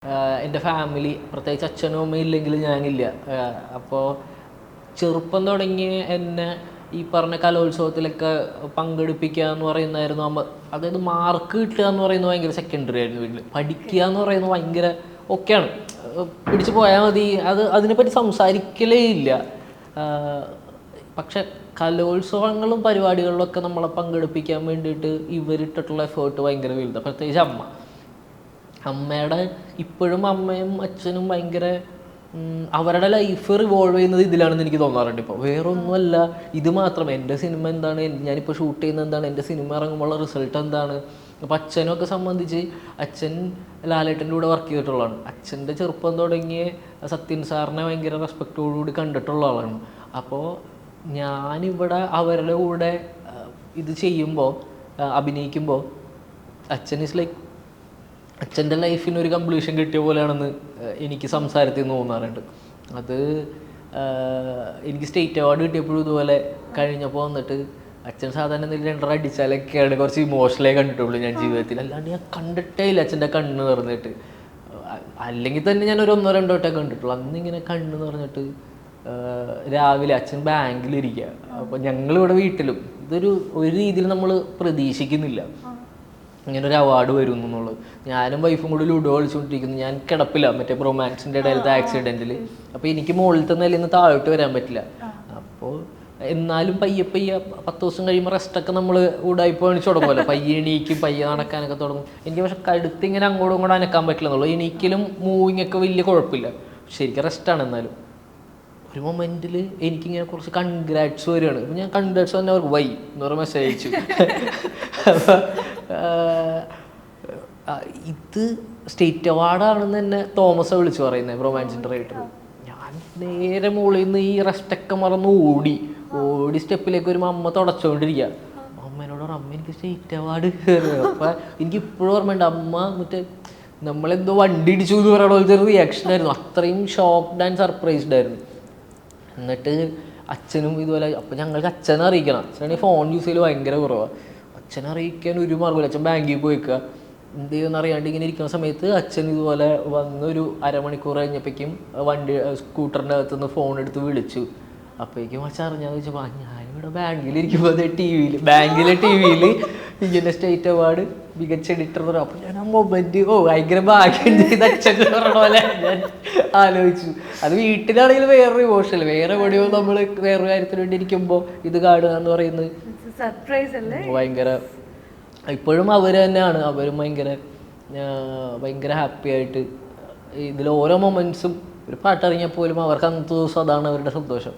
എൻ്റെ ഫാമിലി പ്രത്യേകിച്ച് അച്ഛനും അമ്മയും ഇല്ലെങ്കിൽ ഞാനില്ല. അപ്പോൾ ചെറുപ്പം തുടങ്ങി എന്നെ ഈ പറഞ്ഞ കലോത്സവത്തിലൊക്കെ പങ്കെടുപ്പിക്കുക എന്ന് പറയുന്നതായിരുന്നു അതായത് മാർക്ക് കിട്ടുക എന്ന് പറയുന്നത് ഭയങ്കര സെക്കൻഡറി ആയിരുന്നു. വീട്ടിൽ പഠിക്കുക എന്ന് പറയുന്നത് ഭയങ്കര ഒക്കെയാണ്, പിടിച്ചു പോയാൽ മതി, അതിനെപ്പറ്റി സംസാരിക്കലേ ഇല്ല. പക്ഷെ കലോത്സവങ്ങളും പരിപാടികളിലൊക്കെ നമ്മളെ പങ്കെടുപ്പിക്കാൻ വേണ്ടിയിട്ട് ഇവരിട്ടിട്ടുള്ള എഫേർട്ട് ഭയങ്കര വലുതാണ്. പ്രത്യേകിച്ച് അമ്മയുടെ ഇപ്പോഴും അമ്മയും അച്ഛനും ഭയങ്കര അവരുടെ ലൈഫ് റിവോൾവ് ചെയ്യുന്നത് ഇതിലാണെന്ന് എനിക്ക് തോന്നാറുണ്ട്. ഇപ്പോൾ വേറൊന്നുമല്ല, ഇത് മാത്രം. എൻ്റെ സിനിമ എന്താണ്, ഞാനിപ്പോൾ ഷൂട്ട് ചെയ്യുന്നത് എന്താണ്, എൻ്റെ സിനിമ ഇറങ്ങുമ്പോഴുള്ള റിസൾട്ട് എന്താണ്. അപ്പോൾ അച്ഛനൊക്കെ സംബന്ധിച്ച് അച്ഛൻ ലാലേട്ടൻ്റെ കൂടെ വർക്ക് ചെയ്തിട്ടുള്ളതാണ്. അച്ഛൻ്റെ ചെറുപ്പം തുടങ്ങിയ സത്യൻ സാറിനെ ഭയങ്കര റെസ്പെക്റ്റോടുകൂടി കണ്ടിട്ടുള്ള ആളാണ്. അപ്പോൾ ഞാനിവിടെ അവരുടെ കൂടെ ഇത് ചെയ്യുമ്പോൾ, അഭിനയിക്കുമ്പോൾ അച്ഛൻ ഇസ് ലൈക്ക് അച്ഛൻ്റെ ലൈഫിന് ഒരു കംപ്ലീഷൻ കിട്ടിയ പോലെയാണെന്ന് എനിക്ക് സംസാരത്തിൽ നിന്ന് തോന്നാറുണ്ട്. അത് എനിക്ക് സ്റ്റേറ്റ് അവാർഡ് കിട്ടിയപ്പോഴും ഇതുപോലെ കഴിഞ്ഞപ്പോൾ വന്നിട്ട് അച്ഛൻ സാധാരണ എന്തെങ്കിലും രണ്ടര അടിച്ചാലൊക്കെയാണ് കുറച്ച് ഇമോഷണലായി കണ്ടിട്ടുള്ളൂ ഞാൻ ജീവിതത്തിൽ. അല്ലാണ്ട് ഞാൻ കണ്ടിട്ടേ ഇല്ല അച്ഛൻ്റെ കണ്ണ് നിറഞ്ഞിട്ട്. അല്ലെങ്കിൽ തന്നെ ഞാൻ ഒരു 1-2 വട്ടമൊക്കെ കണ്ടിട്ടുള്ളൂ. അന്നിങ്ങനെ കണ്ണ് നിറഞ്ഞിട്ട് രാവിലെ അച്ഛൻ ബാങ്കിലിരിക്കുക. അപ്പോൾ ഞങ്ങളിവിടെ വീട്ടിലും ഒരു രീതിയിൽ നമ്മൾ പ്രതീക്ഷിക്കുന്നില്ല ഇങ്ങനൊരു അവാർഡ് വരും എന്നുള്ളത്. ഞാനും വൈഫും കൂടി ലുഡോ കളിച്ചുകൊണ്ടിരിക്കുന്നു. ഞാൻ കിടപ്പില്ല, മറ്റേ റൊമാൻസിൻ്റെ ഇടയിലത്തെ ആക്സിഡൻറ്റിൽ. അപ്പോൾ എനിക്ക് മുകളിലത്തെ നിലയിൽ നിന്ന് താഴോട്ട് വരാൻ പറ്റില്ല. അപ്പോൾ എന്നാലും പയ്യെ 10 ദിവസം കഴിയുമ്പോൾ റെസ്റ്റൊക്കെ നമ്മൾ ഉടായിപ്പ് കാണിച്ച് തുടങ്ങുമല്ലോ. പയ്യെ എണീക്കും, പയ്യെ നടക്കാനൊക്കെ തുടങ്ങും. എനിക്ക് പക്ഷെ കടുത്ത് ഇങ്ങനെ അങ്ങോട്ടും ഇങ്ങോട്ടും അനക്കാൻ പറ്റില്ല എന്നുള്ളൂ. എണീക്കലും മൂവിങ് ഒക്കെ വലിയ കുഴപ്പമില്ല. ശരിക്കും റെസ്റ്റാണ്. എന്നാലും ഒരു മൊമെൻറ്റിൽ എനിക്കിങ്ങനെ കുറച്ച് കൺഗ്രാറ്റ്സ് വരികയാണ്. അപ്പോൾ ഞാൻ കൺഗ്രാറ്റ്സ് തന്നെ അവർക്ക് വൈ എന്ന് പറഞ്ഞ മെസ്സേജ് അയച്ചു. ഇത് സ്റ്റേറ്റ് അവാർഡാണെന്ന് തന്നെ തോമസ് വിളിച്ചു പറയുന്നത്, റൊമാൻസിൻ്റെ റൈറ്റർ. ഞാൻ നേരെ മുകളിൽ നിന്ന് ഈ റെസ്റ്റൊക്കെ മറന്ന് ഓടി സ്റ്റെപ്പിലേക്ക് ഒരു അമ്മ തുടച്ചുകൊണ്ടിരിക്കുക. അമ്മേനോട് പറഞ്ഞു, അമ്മ എനിക്ക് സ്റ്റേറ്റ് അവാർഡ്. അപ്പം എനിക്ക് ഇപ്പോഴും ഓർമ്മയുണ്ട്, അമ്മ മറ്റേ നമ്മളെന്തോ വണ്ടി ഇടിച്ചു എന്ന് പറയുന്ന പോലത്തെ ഒരു റിയാക്ഷനായിരുന്നു. അത്രയും ഷോക്ക്ഡ് ആൻഡ് സർപ്രൈസ്ഡ് ആയിരുന്നു. എന്നിട്ട് അച്ഛനും ഇതുപോലെ. അപ്പം ഞങ്ങൾക്ക് അച്ഛനെ അറിയിക്കണം. അച്ഛനാണെങ്കിൽ ഫോൺ യൂസ് ചെയ്യൽ ഭയങ്കര കുറവാണ്. അച്ഛനെ അറിയിക്കാൻ ഒരു മാർഗ്ഗമില്ല. അച്ഛൻ ബാങ്കിൽ പോയി വെക്കുക, എന്ത് ചെയ്യുമെന്ന് അറിയാണ്ട് ഇങ്ങനെ ഇരിക്കുന്ന സമയത്ത് അച്ഛൻ ഇതുപോലെ വന്നൊരു അരമണിക്കൂർ കഴിഞ്ഞപ്പോഴേക്കും സ്കൂട്ടറിൻ്റെ അകത്തുനിന്ന് ഫോൺ എടുത്ത് വിളിച്ചു. അപ്പോഴേക്കും അച്ഛൻ അറിഞ്ഞാന്ന് വെച്ചപ്പോൾ ഞാനിവിടെ ബാങ്കിലിരിക്കുമ്പോൾ ബാങ്കിലെ ടി വിയിൽ ഇങ്ങനെ സ്റ്റേറ്റ് അവാർഡ് മികച്ച എഡിറ്റർ എന്ന് പറയും. അപ്പോൾ ഞാൻ ആ മൊമെൻറ്റ് ഭയങ്കര ഭാഗ്യം ചെയ്ത് അച്ഛൻ പറഞ്ഞ പോലെ ഞാൻ ആലോചിച്ചു. അത് വീട്ടിലാണെങ്കിൽ വേറൊരു ഇമോഷണൽ, വേറെ എവിടെയോ നമ്മൾ വേറൊരു കാര്യത്തിന് വേണ്ടി ഇരിക്കുമ്പോൾ ഇത് കാണുക എന്ന് പറയുന്നത് സർപ്രൈസ് അല്ലേ, ഭയങ്കര. ഇപ്പോഴും അവർ തന്നെയാണ്, അവരും ഭയങ്കര ഹാപ്പി ആയിട്ട് ഇതിൽ ഓരോ മൊമെൻറ്റ്സും. ഒരു പാട്ടിറങ്ങിയാൽ പോലും അവർക്ക് അന്നത്തെ ദിവസം അതാണ് അവരുടെ സന്തോഷം.